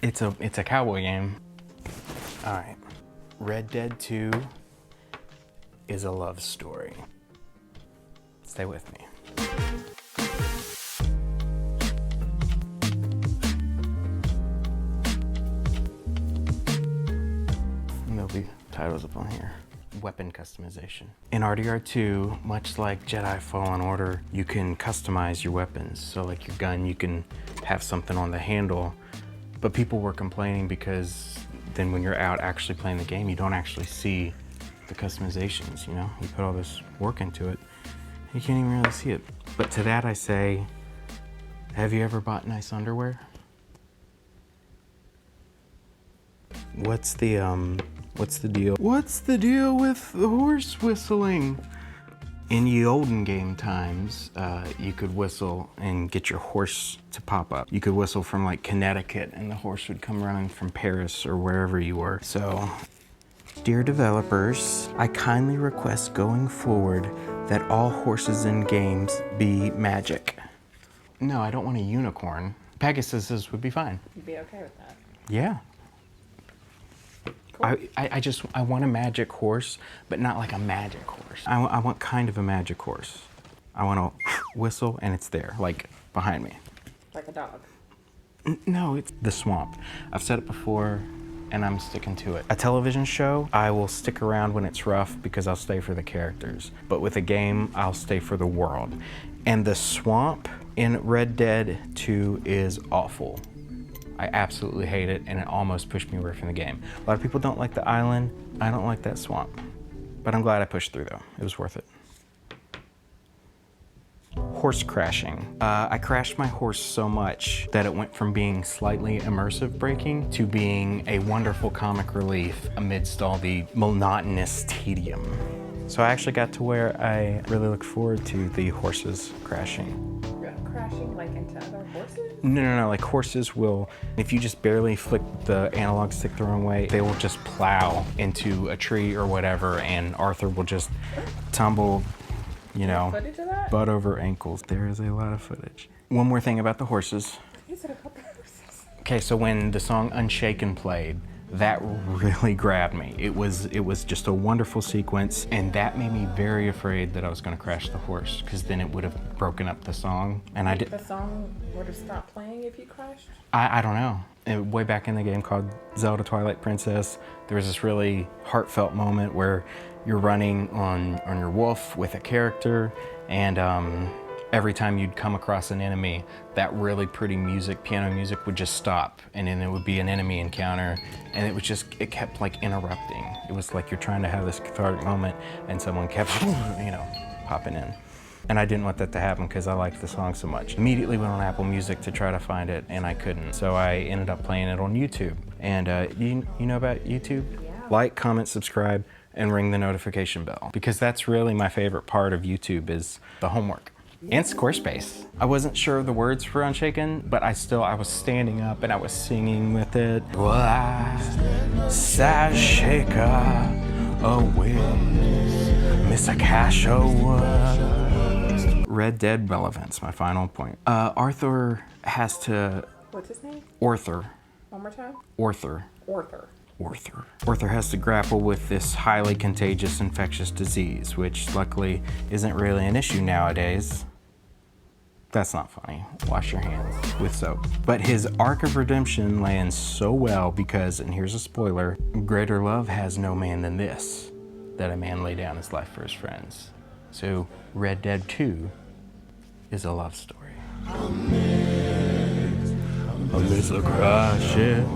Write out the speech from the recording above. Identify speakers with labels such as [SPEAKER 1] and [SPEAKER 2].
[SPEAKER 1] It's a cowboy game. All right, Red Dead 2 is a love story. Stay with me. And there'll be titles up on here. Weapon customization. In RDR2, much like Jedi Fallen Order, you can customize your weapons. So like your gun, you can have something on the handle, but people were complaining because then when you're out actually playing the game, you don't actually see the customizations, you know? You put all this work into it, you can't even really see it. But to that I say, have you ever bought nice underwear? What's the deal? What's the deal with the horse whistling? In ye olden game times, you could whistle and get your horse to pop up. You could whistle from like Connecticut and the horse would come running from Paris or wherever you were. So, dear developers, I kindly request going forward that all horses in games be magic. No, I don't want a unicorn. Pegasuses would be fine.
[SPEAKER 2] You'd be okay with that?
[SPEAKER 1] Yeah.
[SPEAKER 2] Cool.
[SPEAKER 1] I want a magic horse, but not like a magic horse. I want kind of a magic horse. I want to whistle and it's there, like behind me.
[SPEAKER 2] Like a dog?
[SPEAKER 1] No, it's the swamp. I've said it before and I'm sticking to it. A television show, I will stick around when it's rough because I'll stay for the characters. But with a game, I'll stay for the world. And the swamp in Red Dead 2 is awful. I absolutely hate it, and it almost pushed me away from the game. A lot of people don't like the island. I don't like that swamp. But I'm glad I pushed through, though. It was worth it. Horse crashing. I crashed my horse so much that it went from being slightly immersive braking to being a wonderful comic relief amidst all the monotonous tedium. So I actually got to where I really look forward to the horses crashing.
[SPEAKER 2] Crashing like into other horses?
[SPEAKER 1] No, like horses will, if you just barely flick the analog stick the wrong way, they will just plow into a tree or whatever, and Arthur will just tumble, you know,
[SPEAKER 2] Footage of that?
[SPEAKER 1] butt over ankles. There is a lot of footage. One more thing about the horses.
[SPEAKER 2] You said about the horses.
[SPEAKER 1] Okay, so when the song Unshaken played, that really grabbed me. It was just a wonderful sequence, and that made me very afraid that I was gonna crash the horse, because then it would have broken up the song. And I did.
[SPEAKER 2] The song would have stopped playing if you crashed?
[SPEAKER 1] I don't know. Way back in the game called Zelda Twilight Princess, there was this really heartfelt moment where you're running on your wolf with a character, and every time you'd come across an enemy, that really pretty music, piano music, would just stop, and then it would be an enemy encounter, and it kept like interrupting. It was like you're trying to have this cathartic moment, and someone kept, you know, popping in. And I didn't want that to happen because I liked the song so much. Immediately went on Apple Music to try to find it, and I couldn't. So I ended up playing it on YouTube. And you know about YouTube?
[SPEAKER 2] Yeah.
[SPEAKER 1] Like, comment, subscribe, and ring the notification bell. Because that's really my favorite part of YouTube is the homework. And Squarespace. I wasn't sure of the words for Unshaken, but I was standing up and I was singing with it. Sashaka away, Miss Akasha. Red Dead relevance, my final point. Arthur has to...
[SPEAKER 2] What's his name?
[SPEAKER 1] Arthur.
[SPEAKER 2] One more time?
[SPEAKER 1] Arthur.
[SPEAKER 2] Arthur.
[SPEAKER 1] Arthur. Arthur has to grapple with this highly contagious infectious disease, which luckily isn't really an issue nowadays. That's not funny. Wash your hands with soap. But his arc of redemption lands so well because, and here's a spoiler, greater love has no man than this, that a man lay down his life for his friends. So Red Dead 2 is a love story. Amidst the crashing.